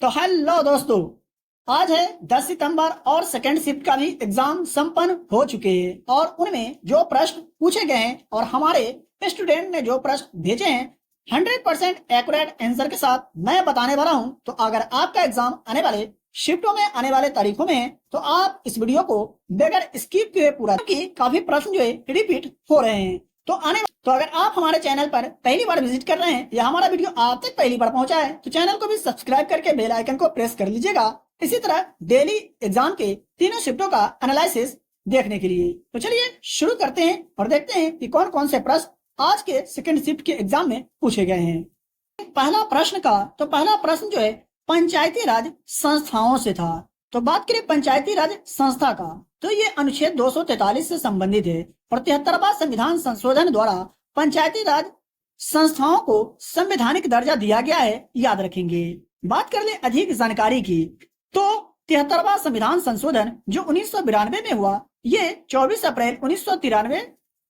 तो हेलो दोस्तों, आज है 10 सितंबर और सेकेंड शिफ्ट का भी एग्जाम संपन्न हो चुके हैं और उनमें जो प्रश्न पूछे गए हैं और हमारे स्टूडेंट ने जो प्रश्न भेजे हैं 100% एक्यूरेट आंसर के साथ मैं बताने वाला हूं। तो अगर आपका एग्जाम आने वाले शिफ्टों में आने वाले तारीखों में है तो आप इस वीडियो को बगैर स्किप किए पूरा, क्योंकि काफी प्रश्न जो है रिपीट हो रहे हैं। तो अगर आप हमारे चैनल पर पहली बार विजिट कर रहे हैं या हमारा वीडियो आप तक पहली बार पहुंचा है तो चैनल को भी सब्सक्राइब करके बेल आइकन को प्रेस कर लीजिएगा, इसी तरह डेली एग्जाम के तीनों शिफ्टों का एनालिसिस देखने के लिए। तो चलिए शुरू करते हैं और देखते हैं कि कौन कौन से प्रश्न आज के सेकंड शिफ्ट के एग्जाम में पूछे गए हैं। पहला प्रश्न जो है पंचायती राज संस्थाओं से था। तो बात करें पंचायती राज संस्था का, तो ये अनुच्छेद 243 से संबंधित है और 73वां संविधान संशोधन द्वारा पंचायती राज संस्थाओं को संवैधानिक दर्जा दिया गया है, याद रखेंगे। बात कर ले अधिक जानकारी की, तो 73वां संविधान संशोधन जो 1992 में हुआ, ये 24 अप्रैल 1993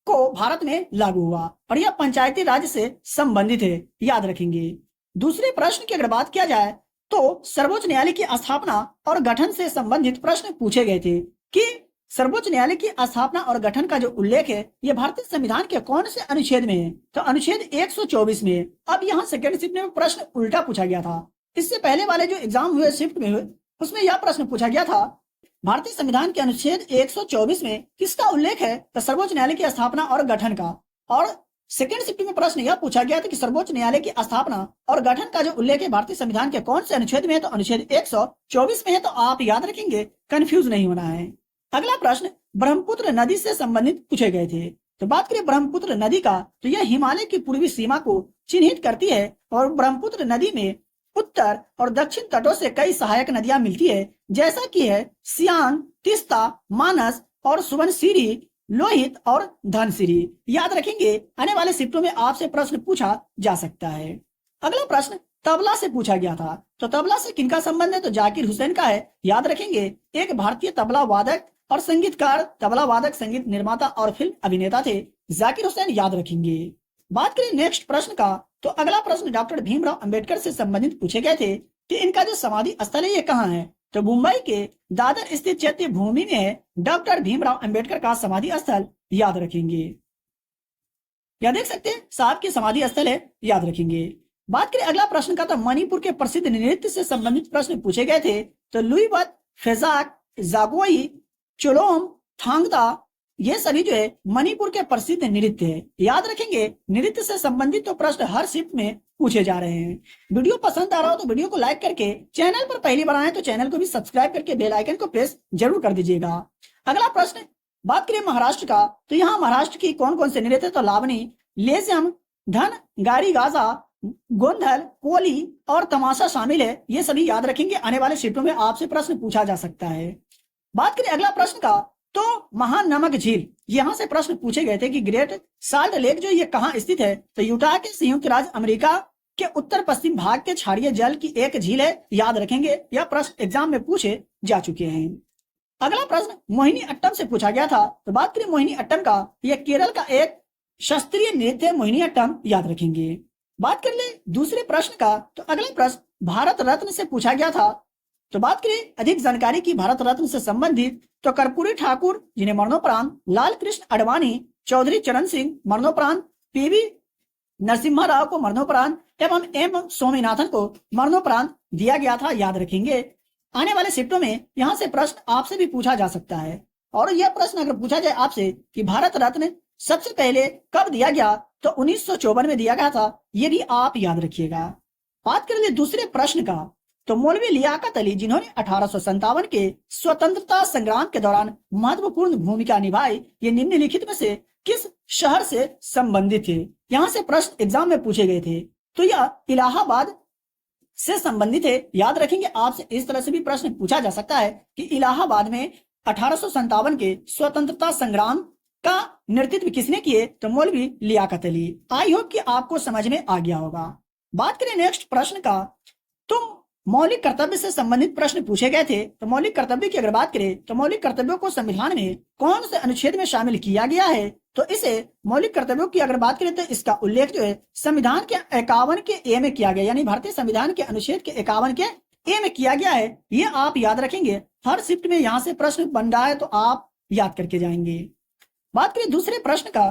को भारत में लागू हुआ और यह पंचायती राज से संबंधित है, याद रखेंगे। दूसरे प्रश्न की अगर बात किया जाए तो सर्वोच्च न्यायालय की स्थापना और गठन से संबंधित प्रश्न पूछे गए थे कि सर्वोच्च न्यायालय की स्थापना और गठन का जो उल्लेख है ये भारतीय संविधान के कौन से अनुच्छेद में है, तो अनुच्छेद 124 में। अब यहाँ सेकंड शिफ्ट में प्रश्न उल्टा पूछा गया था। इससे पहले वाले जो एग्जाम हुए शिफ्ट में हुए उसमें यह प्रश्न पूछा गया था भारतीय संविधान के अनुच्छेद 124 में किसका उल्लेख है, तो सर्वोच्च न्यायालय की स्थापना और गठन का। और सेकेंड शिफ्ट में प्रश्न यह पूछा गया था कि सर्वोच्च न्यायालय की स्थापना और गठन का जो उल्लेख है भारतीय संविधान के कौन से अनुच्छेद में है, तो अनुच्छेद 124 में है। तो आप याद रखेंगे, कंफ्यूज नहीं होना है। अगला प्रश्न ब्रह्मपुत्र नदी से संबंधित पूछे गए थे। तो बात करें ब्रह्मपुत्र नदी का, तो यह हिमालय की पूर्वी सीमा को चिन्हित करती है और ब्रह्मपुत्र नदी में उत्तर और दक्षिण तटों से कई सहायक नदियां मिलती है, जैसा कि है सियांग, तीस्ता, मानस और सुबनसिरी, लोहित और धनसिरी, याद रखेंगे। आने वाले शिफ्टों में आपसे प्रश्न पूछा जा सकता है। अगला प्रश्न तबला से पूछा गया था। तो तबला से किनका संबंध है, तो जाकिर हुसैन का है, याद रखेंगे। एक भारतीय तबला वादक और संगीतकार, तबला वादक, संगीत निर्माता और फिल्म अभिनेता थे, जाकिर हुसैन, याद रखेंगे। बात करें नेक्स्ट प्रश्न का, तो अगला प्रश्न डॉक्टर भीमराव अंबेडकर से संबंधित पूछे गए थे कि इनका जो समाधि स्थल है ये कहाँ है, तो मुंबई के दादर स्थित चैत्य भूमि में है डॉक्टर भीमराव अंबेडकर का समाधि स्थल, याद रखेंगे। क्या देख सकते हैं साहब की समाधि स्थल है, याद रखेंगे। बात करें अगला प्रश्न का, तो मणिपुर के प्रसिद्ध नृत्य से संबंधित प्रश्न पूछे गए थे। तो लुईबत, फेजाक, जागोई, चोलोम, थांगता, ये सभी जो है मणिपुर के प्रसिद्ध नृत्य है, याद रखेंगे। नृत्य से संबंधित तो प्रश्न हर शिफ्ट में पूछे जा रहे हैं। वीडियो पसंद आ रहा हो तो वीडियो को लाइक करके, चैनल पर पहली बार आए तो चैनल को भी सब्सक्राइब करके बेल आइकन को प्रेस जरूर कर दीजिएगा। अगला प्रश्न बात करें महाराष्ट्र का, तो यहाँ महाराष्ट्र की कौन कौन से नृत्य, तो लावनी, लेजम, धन, गाड़ी गाजा, गोंधल, कोली और तमाशा शामिल है, ये सभी याद रखेंगे। आने वाले शिफ्टों में आपसे प्रश्न पूछा जा सकता है। बात करें अगला प्रश्न का, तो महानमक झील, यहां से प्रश्न पूछे गए थे कि ग्रेट साल्ट लेक जो ये कहां स्थित है, तो यूटा के संयुक्त राज्य अमेरिका के उत्तर पश्चिम भाग के क्षारीय जल की एक झील है, याद रखेंगे। यह प्रश्न एग्जाम में पूछे जा चुके हैं। अगला प्रश्न मोहिनी अट्टम से पूछा गया था। तो बात करें मोहिनी अट्टम का, यह केरल का एक शास्त्रीय नृत्य है, मोहिनी अट्टम, याद रखेंगे। बात कर ले दूसरे प्रश्न का, तो अगला प्रश्न भारत रत्न से पूछा गया था। तो बात करें अधिक जानकारी की भारत रत्न से संबंधित, तो कर्पूरी ठाकुर जिन्हें मरणोपरांत, लाल कृष्ण आडवाणी, चौधरी चरण सिंह मरणोपरांत, पीवी नरसिम्हा राव को मरणोपरांत एवं एम स्वामीनाथन को मरणोपरांत दिया गया था, याद रखेंगे। आने वाले शिफ्टों में यहाँ से प्रश्न आपसे भी पूछा जा सकता है। और यह प्रश्न अगर पूछा जाए आपसे कि भारत रत्न सबसे पहले कब दिया गया, तो 1954 में दिया गया था, ये भी आप याद रखिएगा। बात कर ले दूसरे प्रश्न का, तो मौलवी लियाकत अली जिन्होंने 1857 के स्वतंत्रता संग्राम के दौरान महत्वपूर्ण भूमिका निभाई, ये निम्नलिखित में से किस शहर से संबंधित थे। यहाँ से प्रश्न एग्जाम में पूछे गए थे, तो यह इलाहाबाद से संबंधित है, याद रखेंगे। आपसे इस तरह से भी प्रश्न पूछा जा सकता है कि इलाहाबाद में 1857 के स्वतंत्रता संग्राम का नेतृत्व किसने किए, तो मौलवी लियाकत अली। आई होप कि आपको समझ में आ गया होगा। बात करें नेक्स्ट प्रश्न का, तो मौलिक कर्तव्य से संबंधित प्रश्न पूछे गए थे। तो मौलिक कर्तव्य की अगर बात करें, तो मौलिक कर्तव्यों को संविधान में कौन से अनुच्छेद में शामिल किया गया है, तो इसे मौलिक कर्तव्यों की अगर बात करें तो इसका उल्लेख जो है संविधान के 51 के ए में किया गया, यानी भारतीय संविधान के अनुच्छेद के 51 के ए में किया गया है ये आप याद रखेंगे। हर शिफ्ट में यहाँ से प्रश्न बन रहा है तो आप याद करके जाएंगे। बात करें दूसरे प्रश्न का,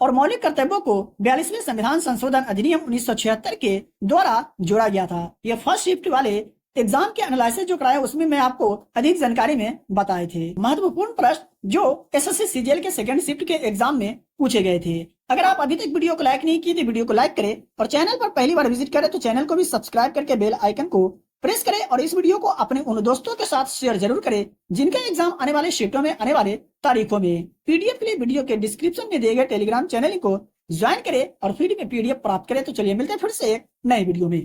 और मौलिक कर्तव्यों को 42वें संविधान संशोधन अधिनियम 1976 के द्वारा जोड़ा गया था। ये फर्स्ट शिफ्ट वाले एग्जाम के एनालिसिस जो कराया उसमें मैं आपको अधिक जानकारी में बताए थे। महत्वपूर्ण प्रश्न जो एसएससी सीजीएल के सेकंड शिफ्ट के एग्जाम में पूछे गए थे। अगर आप अभी तक वीडियो को लाइक नहीं किए तो वीडियो को लाइक करें, और चैनल पर पहली बार विजिट करें तो चैनल को भी सब्सक्राइब करके बेल आइकन को प्रेस करें, और इस वीडियो को अपने उन दोस्तों के साथ शेयर जरूर करें जिनका एग्जाम आने वाले शिफ्टों में आने वाले तारीखों में। पीडीएफ के लिए वीडियो के डिस्क्रिप्शन में दिए गए टेलीग्राम चैनल को ज्वाइन करें और फ्री में पीडीएफ प्राप्त करें। तो चलिए मिलते हैं फिर से एक नए वीडियो में।